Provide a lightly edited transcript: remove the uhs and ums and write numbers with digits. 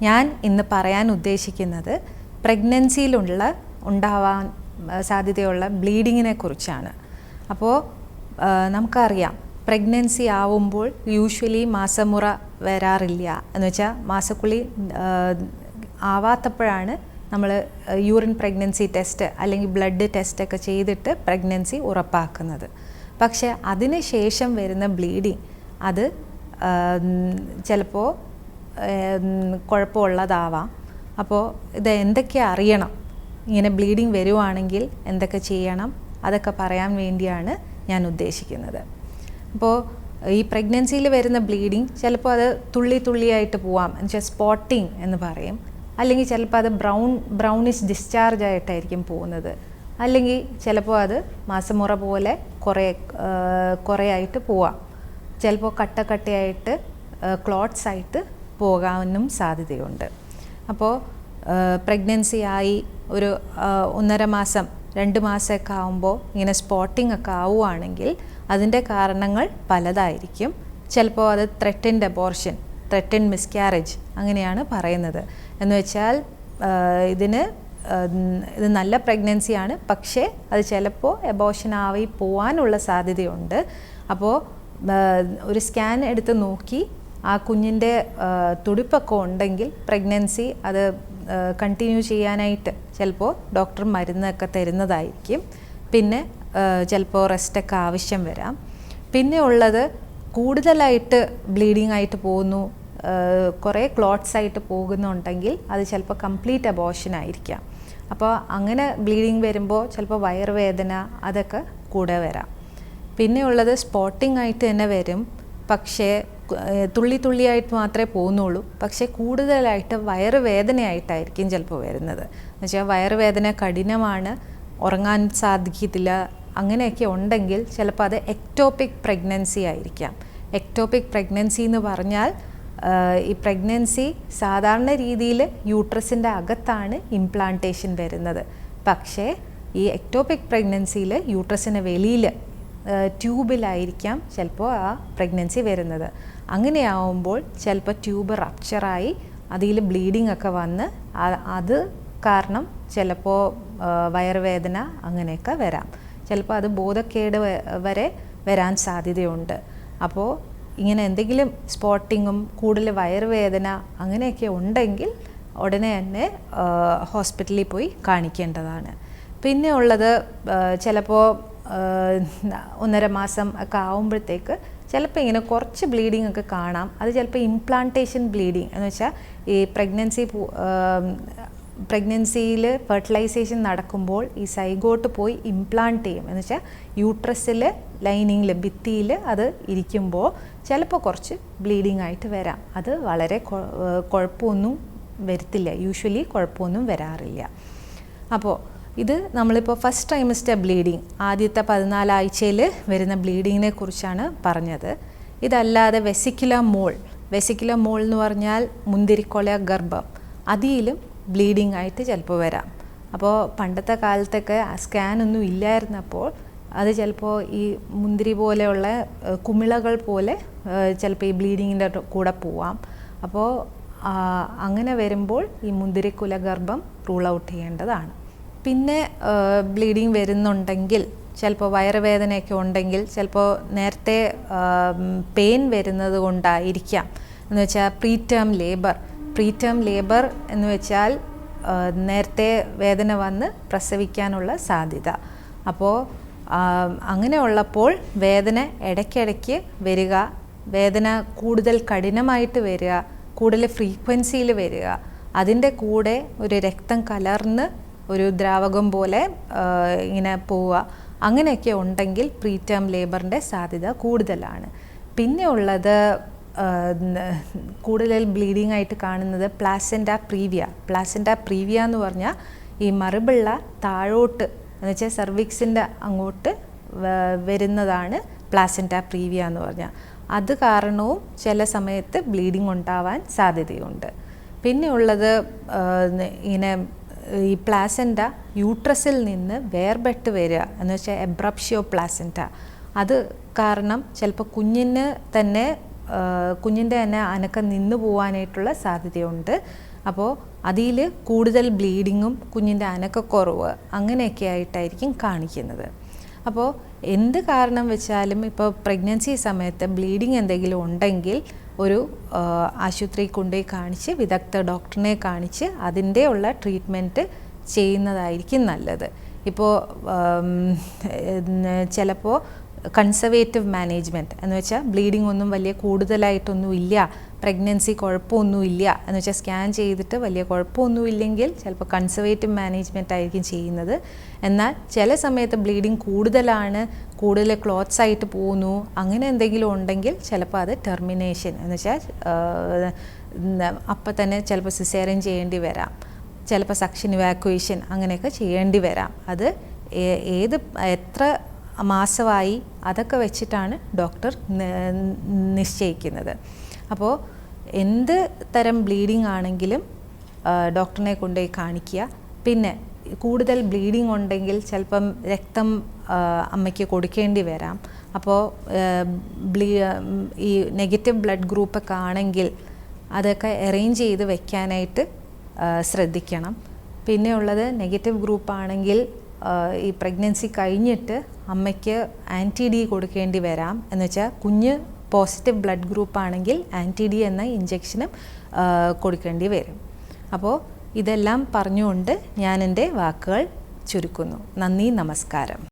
ഞാൻ ഇന്ന് പറയാൻ ഉദ്ദേശിക്കുന്നത് പ്രഗ്നൻസിയിലുള്ള ഉണ്ടാവാൻ സാധ്യതയുള്ള ബ്ലീഡിങ്ങിനെ കുറിച്ചാണ്. അപ്പോൾ നമുക്കറിയാം പ്രഗ്നൻസി ആവുമ്പോൾ യൂഷ്വലി മാസമുറ വരാറില്ല എന്ന് വെച്ചാൽ മാസക്കുളി ആവാത്തപ്പോഴാണ് നമ്മൾ യൂറിൻ പ്രഗ്നൻസി ടെസ്റ്റ് അല്ലെങ്കിൽ ബ്ലഡ് ടെസ്റ്റൊക്കെ ചെയ്തിട്ട് പ്രഗ്നൻസി ഉറപ്പാക്കുന്നത്. പക്ഷേ അതിന് ശേഷം വരുന്ന ബ്ലീഡിങ് അത് ചിലപ്പോൾ കുഴപ്പമുള്ളതാവാം. അപ്പോൾ ഇത് എന്തൊക്കെ അറിയണം, ഇങ്ങനെ ബ്ലീഡിങ് വരുവാണെങ്കിൽ എന്തൊക്കെ ചെയ്യണം, അതൊക്കെ പറയാൻ വേണ്ടിയാണ് ഞാൻ ഉദ്ദേശിക്കുന്നത്. അപ്പോൾ ഈ പ്രഗ്നൻസിയിൽ വരുന്ന ബ്ലീഡിങ് ചിലപ്പോൾ അത് തുള്ളിയായിട്ട് പോവാം, എന്നുവെച്ചാൽ സ്പോട്ടിങ് എന്ന് പറയും. അല്ലെങ്കിൽ ചിലപ്പോൾ അത് ബ്രൗണിഷ് ഡിസ്ചാർജ് ആയിട്ടായിരിക്കും പോകുന്നത്. അല്ലെങ്കിൽ ചിലപ്പോൾ അത് മാസമുറ പോലെ കുറേ ആയിട്ട് പോവാം. ചിലപ്പോൾ കട്ടയായിട്ട് ക്ലോട്ട്സ് ആയിട്ട് പോകാനും സാധ്യതയുണ്ട്. അപ്പോൾ പ്രഗ്നൻസി ആയി ഒരു 1.5 മാസം 2 മാസമൊക്കെ ആകുമ്പോൾ ഇങ്ങനെ സ്പോട്ടിംഗ് ഒക്കെ ആവുകയാണെങ്കിൽ അതിൻ്റെ കാരണങ്ങൾ പലതായിരിക്കും. ചിലപ്പോൾ അത് ത്രെറ്റൻഡ് അബോർഷൻ, ത്രെറ്റൻഡ് മിസ്കാരേജ് അങ്ങനെയാണ് പറയുന്നത്. എന്ന് വെച്ചാൽ ഇത് നല്ല പ്രഗ്നൻസിയാണ്, പക്ഷേ അത് ചിലപ്പോൾ അബോർഷൻ ആയി പോകാനുള്ള സാധ്യതയുണ്ട്. അപ്പോൾ ഒരു സ്കാൻ എടുത്ത് നോക്കി ആ കുഞ്ഞിൻ്റെ തുടിപ്പൊക്കെ ഉണ്ടെങ്കിൽ പ്രഗ്നൻസി അത് കണ്ടിന്യൂ ചെയ്യാനായിട്ട് ചിലപ്പോൾ ഡോക്ടർ മരുന്നൊക്കെ തരുന്നതായിരിക്കും. പിന്നെ ചിലപ്പോൾ റെസ്റ്റൊക്കെ ആവശ്യം വരാം. പിന്നെ ഉള്ളത് കൂടുതലായിട്ട് ബ്ലീഡിങ് ആയിട്ട് പോകുന്നു, കുറേ ക്ലോട്ട്സ് ആയിട്ട് പോകുന്നുണ്ടെങ്കിൽ അത് ചിലപ്പോൾ കംപ്ലീറ്റ് അബോർഷൻ ആയിരിക്കാം. അപ്പോൾ അങ്ങനെ ബ്ലീഡിങ് വരുമ്പോൾ ചിലപ്പോൾ വയറുവേദന അതൊക്കെ കൂടെ വരാം. പിന്നെ ഉള്ളത് സ്പോട്ടിംഗ് ആയിട്ട് തന്നെ വരും, പക്ഷേ തുള്ളിയായിട്ട് മാത്രമേ പോകുന്നുള്ളൂ. പക്ഷേ കൂടുതലായിട്ട് വയറുവേദനയായിട്ടായിരിക്കും ചിലപ്പോൾ വരുന്നത്. എന്നുവെച്ചാൽ വയറുവേദന കഠിനമാണ്, ഉറങ്ങാൻ സാധിക്കത്തില്ല, അങ്ങനെയൊക്കെ ഉണ്ടെങ്കിൽ ചിലപ്പോൾ അത് എക്ടോപിക് പ്രഗ്നൻസി ആയിരിക്കാം. എക്ടോപിക് പ്രഗ്നൻസി എന്ന് പറഞ്ഞാൽ ഈ പ്രഗ്നൻസി സാധാരണ രീതിയിൽ യൂട്രസിൻ്റെ അകത്താണ് ഇംപ്ലാന്റേഷൻ വരുന്നത്. പക്ഷേ ഈ എക്ടോപിക് പ്രഗ്നൻസിയിൽ യൂട്രസിന് വെളിയിൽ ട്യൂബിലായിരിക്കാം ചിലപ്പോൾ ആ പ്രഗ്നൻസി വരുന്നത്. അങ്ങനെയാവുമ്പോൾ ചിലപ്പോൾ ട്യൂബ് റപ്ചറായി അതിൽ ബ്ലീഡിംഗ് ഒക്കെ വന്ന് അത് കാരണം ചിലപ്പോൾ വയറുവേദന അങ്ങനെയൊക്കെ വരാം. ചിലപ്പോൾ അത് ബോധക്കേട് വരെ വരാൻ സാധ്യതയുണ്ട്. അപ്പോൾ ഇങ്ങനെ എന്തെങ്കിലും സ്പോട്ടിങ്ങും കൂടുതൽ വയറുവേദന അങ്ങനെയൊക്കെ ഉണ്ടെങ്കിൽ ഉടനെ തന്നെ ഹോസ്പിറ്റലിൽ പോയി കാണിക്കേണ്ടതാണ്. പിന്നെ ഉള്ളത് ചിലപ്പോൾ 1.5 മാസം ഒക്കെ ആവുമ്പോഴത്തേക്ക് ചിലപ്പോൾ ഇങ്ങനെ കുറച്ച് ബ്ലീഡിങ് ഒക്കെ കാണാം. അത് ചിലപ്പോൾ ഇംപ്ലാന്റേഷൻ ബ്ലീഡിങ് എന്ന് വെച്ചാൽ ഈ പ്രഗ്നൻസിയിൽ ഫെർട്ടിലൈസേഷൻ നടക്കുമ്പോൾ ഈ സൈഗോട്ട് പോയി ഇംപ്ലാന്റ് ചെയ്യും. എന്ന് വെച്ചാൽ യൂട്രസിൽ ലൈനിങ്ങിൽ ഭിത്തിയിൽ അത് ഇരിക്കുമ്പോൾ ചിലപ്പോൾ കുറച്ച് ബ്ലീഡിങ് ആയിട്ട് വരാം. അത് വളരെ കുഴപ്പമൊന്നും വരുത്തില്ല, യൂഷ്വലി കുഴപ്പമൊന്നും വരാറില്ല. അപ്പോൾ ഇത് നമ്മളിപ്പോൾ ഫസ്റ്റ് ട്രൈമസ്റ്റർ ബ്ലീഡിങ്, ആദ്യത്തെ 14 ആഴ്ചയിൽ വരുന്ന ബ്ലീഡിങ്ങിനെ കുറിച്ചാണ് പറഞ്ഞത്. ഇതല്ലാതെ വെസിക്കുലർ മോൾ എന്ന് പറഞ്ഞാൽ മുന്തിരിക്കൊല ഗർഭം, അതിലും ബ്ലീഡിങ് ആയിട്ട് ചിലപ്പോൾ വരാം. അപ്പോൾ പണ്ടത്തെ കാലത്തൊക്കെ സ്കാനൊന്നും ഇല്ലായിരുന്നപ്പോൾ അത് ചിലപ്പോൾ ഈ മുന്തിരി പോലെയുള്ള കുമിളകൾ പോലെ ചിലപ്പോൾ ഈ ബ്ലീഡിങ്ങിൻ്റെ കൂടെ പോവാം. അപ്പോൾ അങ്ങനെ വരുമ്പോൾ ഈ മുന്തിരിക്കുല ഗർഭം റൂൾ ഔട്ട് ചെയ്യേണ്ടതാണ്. പിന്നെ ബ്ലീഡിങ് വരുന്നുണ്ടെങ്കിൽ ചിലപ്പോൾ വയറുവേദനയൊക്കെ ഉണ്ടെങ്കിൽ ചിലപ്പോൾ നേരത്തെ പെയിൻ വരുന്നത് കൊണ്ടായിരിക്കാം. എന്ന് വെച്ചാൽ പ്രീടേം ലേബർ എന്ന് വെച്ചാൽ നേരത്തെ വേദന വന്ന് പ്രസവിക്കാനുള്ള സാധ്യത. അപ്പോൾ അങ്ങനെ ഉള്ളപ്പോൾ വേദന ഇടയ്ക്കിടയ്ക്ക് വരിക, വേദന കൂടുതൽ കഠിനമായിട്ട് വരിക, കൂടുതൽ ഫ്രീക്വൻസിയിൽ വരിക, അതിൻ്റെ കൂടെ ഒരു രക്തം കലർന്ന് ഒരു ദ്രാവകം പോലെ ഇങ്ങനെ പോവുക, അങ്ങനെയൊക്കെ ഉണ്ടെങ്കിൽ പ്രീടേം ലേബറിൻ്റെ സാധ്യത കൂടുതലാണ്. പിന്നെ ഉള്ളത് കൂടുതൽ ബ്ലീഡിങ് ആയിട്ട് കാണുന്നത് പ്ലാസെൻറ്റ പ്രീവിയ എന്ന് പറഞ്ഞാൽ ഈ മറുപിള്ള താഴോട്ട് എന്ന് വെച്ചാൽ സെർവിക്സിൻ്റെ അങ്ങോട്ട് വരുന്നതാണ് പ്ലാസെൻറ്റ പ്രീവിയ എന്ന് പറഞ്ഞാൽ. അത് കാരണവും ചില സമയത്ത് ബ്ലീഡിങ് ഉണ്ടാവാൻ സാധ്യതയുണ്ട്. പിന്നെ ഉള്ളത് ഇങ്ങനെ ഈ പ്ലാസെൻറ്റ യൂട്രസിൽ നിന്ന് വേർപെട്ട് വരിക എന്ന് വെച്ചാൽ എബ്രപ്ഷ്യോ പ്ലാസെൻറ്റ. അത് കാരണം ചിലപ്പോൾ കുഞ്ഞിന് തന്നെ കുഞ്ഞിൻ്റെ തന്നെ അനക്കം നിന്നു പോകാനായിട്ടുള്ള സാധ്യതയുണ്ട്. അപ്പോൾ അതിൽ കൂടുതൽ ബ്ലീഡിങ്ങും കുഞ്ഞിൻ്റെ അനക്കക്കുറവ് അങ്ങനെയൊക്കെ ആയിട്ടായിരിക്കും കാണിക്കുന്നത്. അപ്പോൾ എന്ത് കാരണം വെച്ചാലും ഇപ്പോൾ പ്രഗ്നൻസി സമയത്ത് ബ്ലീഡിങ് എന്തെങ്കിലും ഉണ്ടെങ്കിൽ ഒരു ആശുപത്രിയിൽ കൊണ്ടുപോയി കാണിച്ച് വിദഗ്ധ ഡോക്ടറിനെ കാണിച്ച് അതിൻ്റെ ഉള്ള ട്രീറ്റ്മെൻറ്റ് ചെയ്യുന്നതായിരിക്കും നല്ലത്. ഇപ്പോൾ ചിലപ്പോൾ കൺസർവേറ്റീവ് മാനേജ്മെൻറ്റ് എന്ന് വെച്ചാൽ ബ്ലീഡിംഗ് ഒന്നും വലിയ കൂടുതലായിട്ടൊന്നും ഇല്ല, പ്രഗ്നൻസി കുഴപ്പമൊന്നുമില്ല എന്ന് വെച്ചാൽ സ്കാൻ ചെയ്തിട്ട് വലിയ കുഴപ്പമൊന്നുമില്ലെങ്കിൽ ചിലപ്പോൾ കൺസർവേറ്റീവ് മാനേജ്മെൻറ്റ് ആയിരിക്കും ചെയ്യുന്നത്. എന്നാൽ ചില സമയത്ത് ബ്ലീഡിങ് കൂടുതലാണ്, കൂടുതൽ ക്ലോത്ത്സ് ആയിട്ട് പോകുന്നു, അങ്ങനെ എന്തെങ്കിലും ഉണ്ടെങ്കിൽ ചിലപ്പോൾ അത് ടെർമിനേഷൻ എന്ന് വെച്ചാൽ അപ്പം തന്നെ ചിലപ്പോൾ സിസേറിയൻ ചെയ്യേണ്ടി വരാം, ചിലപ്പോൾ സക്ഷൻ ഇവാക്യുവേഷൻ അങ്ങനെയൊക്കെ ചെയ്യേണ്ടി വരാം. അത് എത്ര മാസമായി അതൊക്കെ വെച്ചിട്ടാണ് ഡോക്ടർ നിശ്ചയിക്കുന്നത്. അപ്പോൾ എന്ത് തരം ബ്ലീഡിംഗ് ആണെങ്കിലും ഡോക്ടറിനെ കൊണ്ടുപോയി കാണിക്കുക. പിന്നെ കൂടുതൽ ബ്ലീഡിംഗ് ഉണ്ടെങ്കിൽ ചിലപ്പം രക്തം അമ്മയ്ക്ക് കൊടുക്കേണ്ടി വരാം. അപ്പോൾ ഈ നെഗറ്റീവ് ബ്ലഡ് ഗ്രൂപ്പൊക്കെ ആണെങ്കിൽ അതൊക്കെ അറേഞ്ച് ചെയ്ത് വെക്കാനായിട്ട് ശ്രദ്ധിക്കണം. പിന്നെ ഉള്ളത് നെഗറ്റീവ് ഗ്രൂപ്പാണെങ്കിൽ ഈ പ്രഗ്നൻസി കഴിഞ്ഞിട്ട് അമ്മയ്ക്ക് ആൻറ്റി-D കൊടുക്കേണ്ടി വരാം. എന്ന് വെച്ചാൽ കുഞ്ഞ് പോസിറ്റീവ് ബ്ലഡ് ഗ്രൂപ്പ് ആണെങ്കിൽ ആൻറ്റി-D എന്ന ഇഞ്ചക്ഷനും കൊടുക്കേണ്ടി വരും. അപ്പോൾ ഇതെല്ലാം പറഞ്ഞുകൊണ്ട് ഞാൻ എൻ്റെ വാക്കുകൾ ചുരുക്കുന്നു. നന്ദി, നമസ്കാരം.